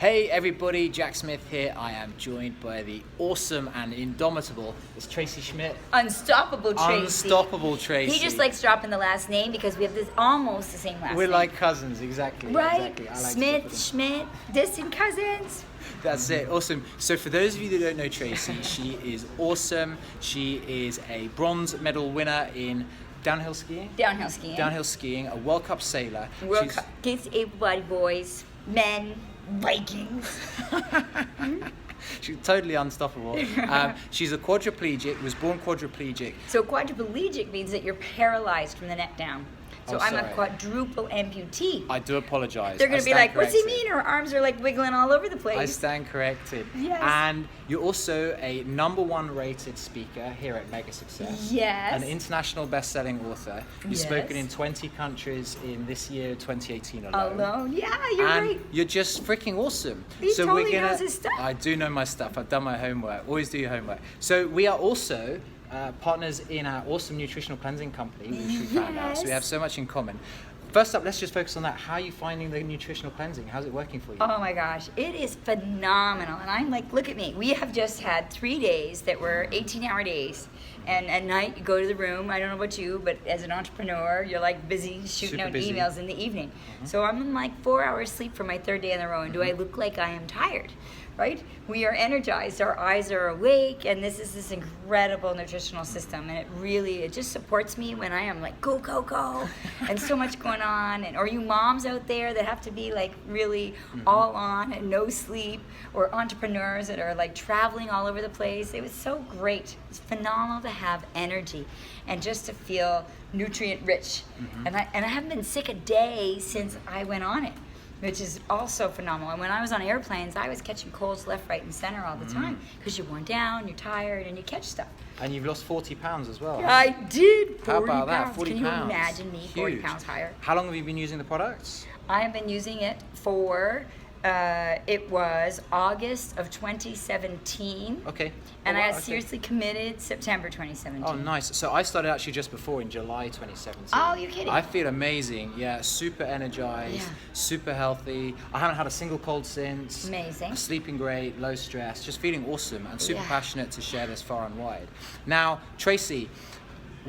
Hey everybody, Jack Smith here. I am joined by the awesome and indomitable, it's Tracy Schmitt. Unstoppable Tracy. Unstoppable Tracy. He just likes dropping the last name because we have this almost the same last name. We're like cousins, exactly. Right? Exactly. I like Smith, Schmidt, distant cousins. That's it, awesome. So for those of you that don't know Tracy, she is awesome. She is a bronze medal winner in downhill skiing. Downhill skiing. Downhill skiing, a World Cup sailor. World Cup against able-bodied boys, men, Vikings. She's totally unstoppable. She's a quadriplegic, was born quadriplegic. So quadriplegic means that you're paralyzed from the neck down. So I'm a quadruple amputee. I do apologize. They're going to be like, what's he mean? Her arms are like wiggling all over the place. I stand corrected. Yes. And you're also a #1 rated speaker here at Mega Success. Yes. An international best-selling author. You've Yes. spoken in 20 countries in this year, 2018 alone. Yeah, you're and right. you're just freaking awesome. He totally knows his stuff. I do know my stuff. I've done my homework. Always do your homework. So we are also partners in our awesome nutritional cleansing company, which we found out. So we have so much in common. First up, let's just focus on that. How are you finding the nutritional cleansing? How's it working for you? Oh my gosh, it is phenomenal. And I'm like, look at me. We have just had 3 days that were 18-hour days. And at night, you go to the room. I don't know about you, but as an entrepreneur, you're like busy shooting Super out busy. emails in the evening. So I'm in like 4 hours sleep for my 3rd day in a row. And do I look like I am tired? Right? We are energized, our eyes are awake, and this is this incredible nutritional system, and it just supports me when I am like, go, go, go, and so much going on. And or you moms out there that have to be like really all on and no sleep, or entrepreneurs that are like traveling all over the place. It was so great. It's phenomenal to have energy and just to feel nutrient rich. And I haven't been sick a day since I went on it, which is also phenomenal. And when I was on airplanes, I was catching colds left, right, and center all the time because you're worn down, you're tired, and you catch stuff. And you've lost 40 pounds as well. I did. 40 How about that? pounds. 40 Can you pounds. imagine me 40 Huge. pounds higher? How long have you been using the products? I have been using it for, it was August of 2017. Okay. And Oh, I wow, got okay. seriously committed September 2017. Oh, nice. So I started actually just before in July 2017. Oh, you're kidding. I feel amazing. Yeah, super energized, Yeah. super healthy. I haven't had a single cold since. Amazing. Sleeping great, low stress, just feeling awesome and super Yeah. passionate to share this far and wide. Now, Tracy,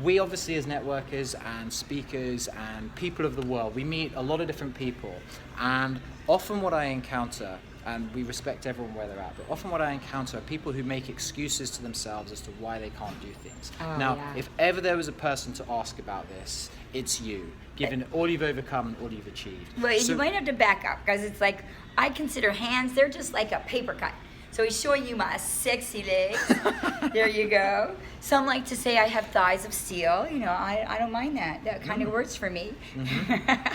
we obviously as networkers and speakers and people of the world, we meet a lot of different people, and often what I encounter, and we respect everyone where they're at, but often what I encounter are people who make excuses to themselves as to why they can't do things. Oh, now, yeah. if ever there was a person to ask about this, it's you, given all you've overcome and all you've achieved. Well, So- you might have to back up because it's like, I consider hands, they're just like a paper cut. So he's showing you my sexy legs. There you go. Some like to say I have thighs of steel. You know, I don't mind that. That kind of works for me.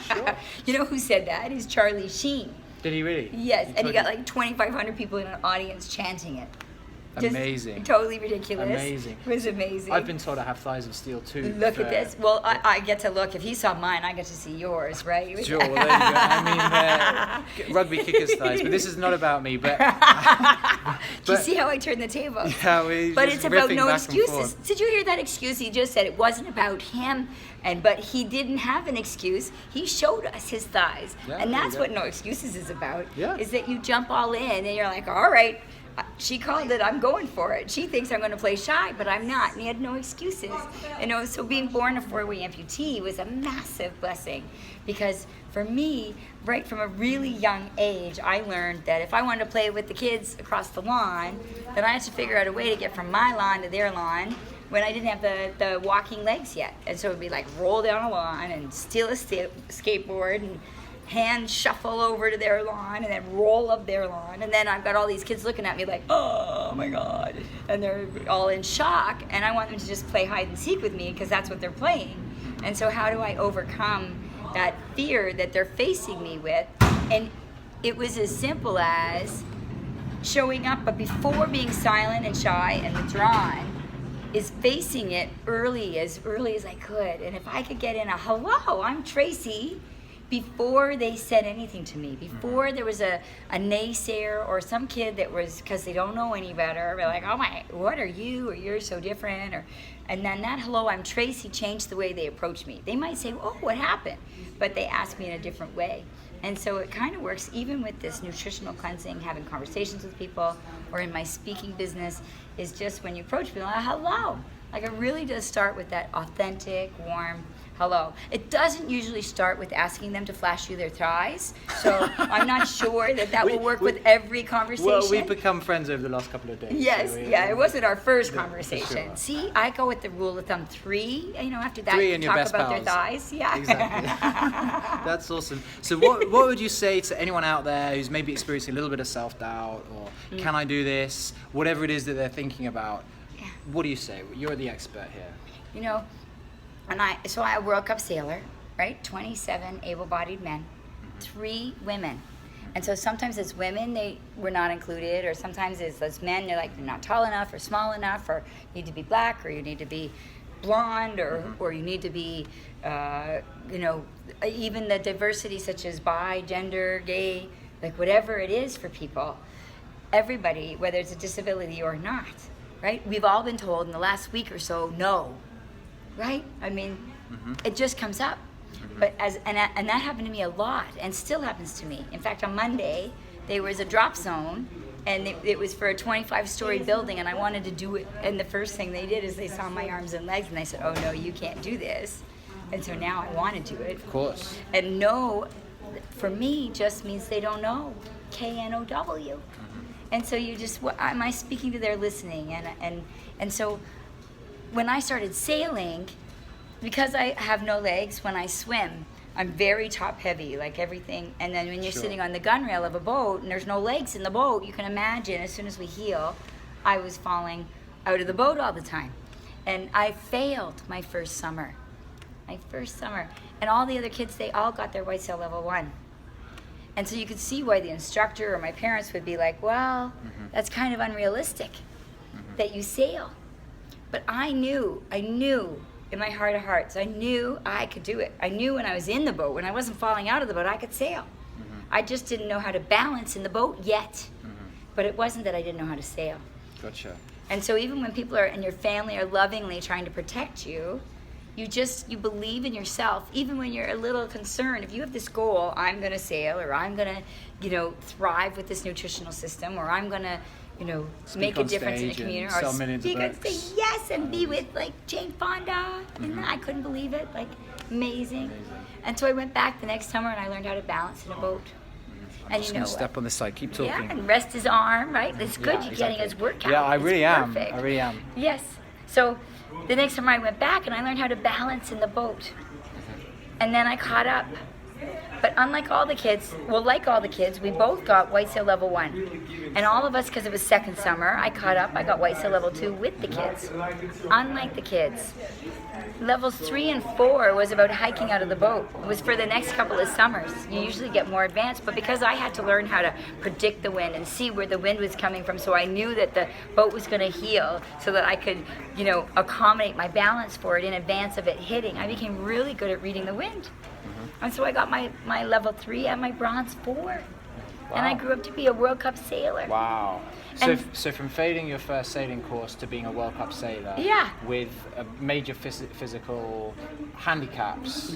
Sure. You know who said that? Is Charlie Sheen. Did he really? Yes, and he told got you? like 2,500 people in an audience chanting it. Just Amazing. Totally ridiculous. Amazing. It was amazing. I've been told I have thighs of steel too. Look at this. Well, I get to look. If he saw mine, I get to see yours, right? Sure, well, there you go. I mean, rugby kickers thighs, but this is not about me. But Do you see how I turned the table? yeah, we're But just it's about riffing no back and excuses. forth. Did you hear that excuse he just said? It wasn't about him, but he didn't have an excuse. He showed us his thighs, Yeah, and there you that's go. what no excuses is about. Yeah. Is that you jump all in and you're like, all right. She called it, I'm going for it. She thinks I'm going to play shy, but I'm not. And he had no excuses. You know, so being born a 4-way amputee was a massive blessing because for me, right from a really young age, I learned that if I wanted to play with the kids across the lawn, then I had to figure out a way to get from my lawn to their lawn when I didn't have the walking legs yet. And so it would be like roll down a lawn and steal a skateboard and hand shuffle over to their lawn and then roll up their lawn, and then I've got all these kids looking at me like, oh my god, and they're all in shock, and I want them to just play hide and seek with me because that's what they're playing. And so how do I overcome that fear that they're facing me with? And it was as simple as showing up, but before being silent and shy and withdrawn, is facing it early as I could. And if I could get in a hello, I'm Tracy, before they said anything to me, before there was a naysayer or some kid that was, because they don't know any better, they're like, oh my, what are you, or you're so different, and then that hello, I'm Tracy changed the way they approach me. They might say, oh, what happened? But they ask me in a different way. And so it kind of works even with this nutritional cleansing, having conversations with people, or in my speaking business, is just when you approach people, hello. Like it really does start with that authentic, warm hello. It doesn't usually start with asking them to flash you their thighs. So I'm not sure that will work with every conversation. Well, we've become friends over the last couple of days. Yes, so it wasn't our first conversation. Sure. See, I go with the rule of thumb 3. After that, 3 you and your talk best about pals. their thighs. Yeah. Exactly. That's awesome. So what would you say to anyone out there who's maybe experiencing a little bit of self-doubt or can I do this? Whatever it is that they're thinking about. Yeah. What do you say? You're the expert here. I'm a World Cup sailor, right? 27 able-bodied men, 3 women. And so sometimes as women, they were not included, or sometimes as men, they're not tall enough or small enough, or you need to be black, or you need to be blonde, or you need to be, even the diversity such as bi, gender, gay, like whatever it is for people, everybody, whether it's a disability or not, right? We've all been told in the last week or so, no. Right? I mean, it just comes up. But and that happened to me a lot, and still happens to me. In fact, on Monday, there was a drop zone, and it was for a 25-story building, and I wanted to do it. And the first thing they did is they saw my arms and legs, and they said, "Oh no, you can't do this." And so now I want to do it. Of course. And no, for me, just means they don't know. KNOW. And so am I speaking to their listening? And so. When I started sailing, because I have no legs, when I swim, I'm very top heavy, like everything. And then when you're sitting on the gunwale of a boat and there's no legs in the boat, you can imagine as soon as we heal, I was falling out of the boat all the time. And I failed my first summer. And all the other kids, they all got their white sail level 1. And so you could see why the instructor or my parents would be like, well, that's kind of unrealistic that you sail. But I knew in my heart of hearts, I knew I could do it. I knew when I was in the boat, when I wasn't falling out of the boat, I could sail. I just didn't know how to balance in the boat yet. But it wasn't that I didn't know how to sail. Gotcha. And so even when people in your family are lovingly trying to protect you, you believe in yourself, even when you're a little concerned. If you have this goal, I'm going to sail, or I'm going to, thrive with this nutritional system, or I'm going to, make a difference in the community, or speak and say yes, and be with Jane Fonda, and I couldn't believe it, amazing. And so I went back the next summer and I learned how to balance in a boat. I'm just going to step on this side, keep talking. Yeah, and rest his arm, right? It's good you're getting his workout. Yeah, I really am. Perfect. I really am. Yes. So the next summer I went back and I learned how to balance in the boat. And then I caught up. But like all the kids, we both got white sail level 1. And all of us, because it was second summer, I caught up. I got white sail level 2 with the kids. Unlike the kids. Levels 3 and 4 was about hiking out of the boat. It was for the next couple of summers. You usually get more advanced, but because I had to learn how to predict the wind and see where the wind was coming from, so I knew that the boat was going to heel so that I could, accommodate my balance for it in advance of it hitting. I became really good at reading the wind. And so I got my level 3 and my bronze 4. Wow. And I grew up to be a World Cup sailor. Wow. So from failing your first sailing course to being a World Cup sailor, with major physical handicaps,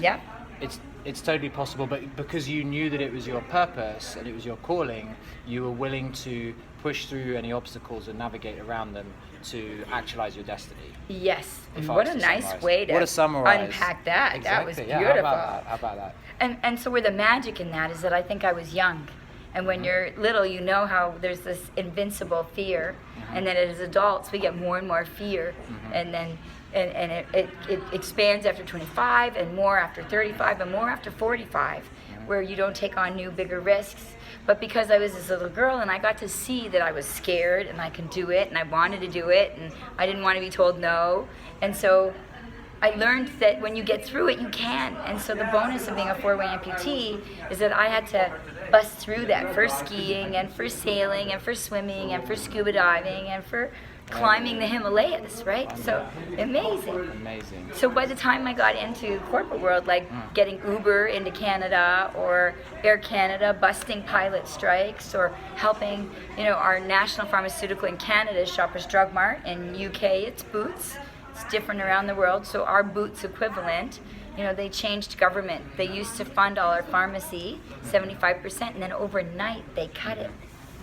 it's totally possible. But because you knew that it was your purpose and it was your calling, you were willing to push through any obstacles and navigate around them to actualize your destiny. Yes. What a nice way to unpack that. Exactly. That was beautiful. Yeah, how about that? And so where the magic in that is that I think I was young. And when you're little, you know how there's this invincible fear. And then as adults, we get more and more fear. And then it expands after 25, and more after 35, and more after 45, where you don't take on new, bigger risks. But because I was this little girl and I got to see that I was scared and I could do it and I wanted to do it and I didn't want to be told no. And so I learned that when you get through it, you can. And so the bonus of being a 4-way amputee is that I had to bust through that for skiing and for sailing and for swimming and for scuba diving and for climbing the Himalayas, right? So amazing. So by the time I got into corporate world, getting Uber into Canada or Air Canada, busting pilot strikes, or helping, our national pharmaceutical in Canada, Shoppers Drug Mart. In UK, it's Boots. It's different around the world. So our Boots equivalent You know, they changed government. They used to fund all our pharmacy, 75%, and then overnight they cut it.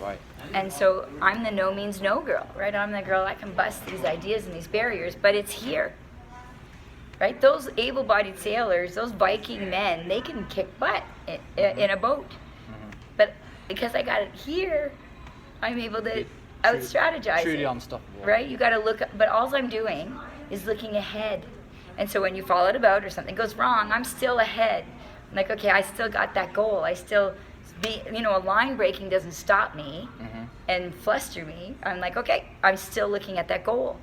Right. And so I'm the no means no girl, right? I'm the girl, I can bust these ideas and these barriers, but it's here. Right? Those able-bodied sailors, those Viking men, they can kick butt in a boat. But because I got it here, I'm able to out-strategize Truly it. unstoppable. Right? You got to look, but all I'm doing is looking ahead. And so when you fall out about or something goes wrong, I'm still ahead. I'm like, okay, I still got that goal. I still, a line breaking doesn't stop me and fluster me. I'm like, okay, I'm still looking at that goal.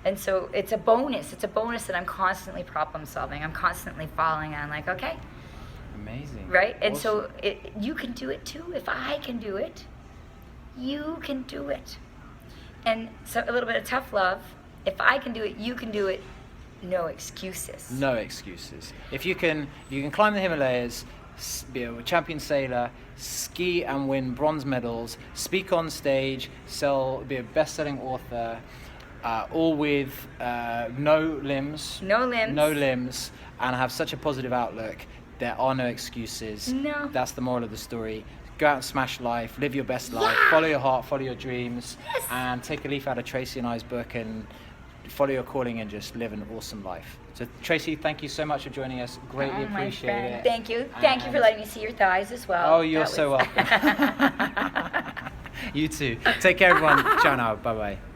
And so it's a bonus. It's a bonus that I'm constantly problem solving. I'm constantly falling. I'm like, okay. Amazing. Right? And Awesome. so you can do it too. If I can do it, you can do it. And so a little bit of tough love. If I can do it, you can do it. No excuses. No excuses. If you can climb the Himalayas, be a champion sailor, ski and win bronze medals, speak on stage, be a best-selling author, all with no limbs, and have such a positive outlook, there are no excuses. No. That's the moral of the story. Go out and smash life, live your best life, follow your heart, follow your dreams, and take a leaf out of Tracy and I's book and follow your calling and just live an awesome life. So Tracy, thank you so much for joining us. Greatly appreciate it. Thank you. Thank you for letting me see your thighs as well. Oh, you're so welcome. You too. Take care, everyone. Ciao now. Bye-bye.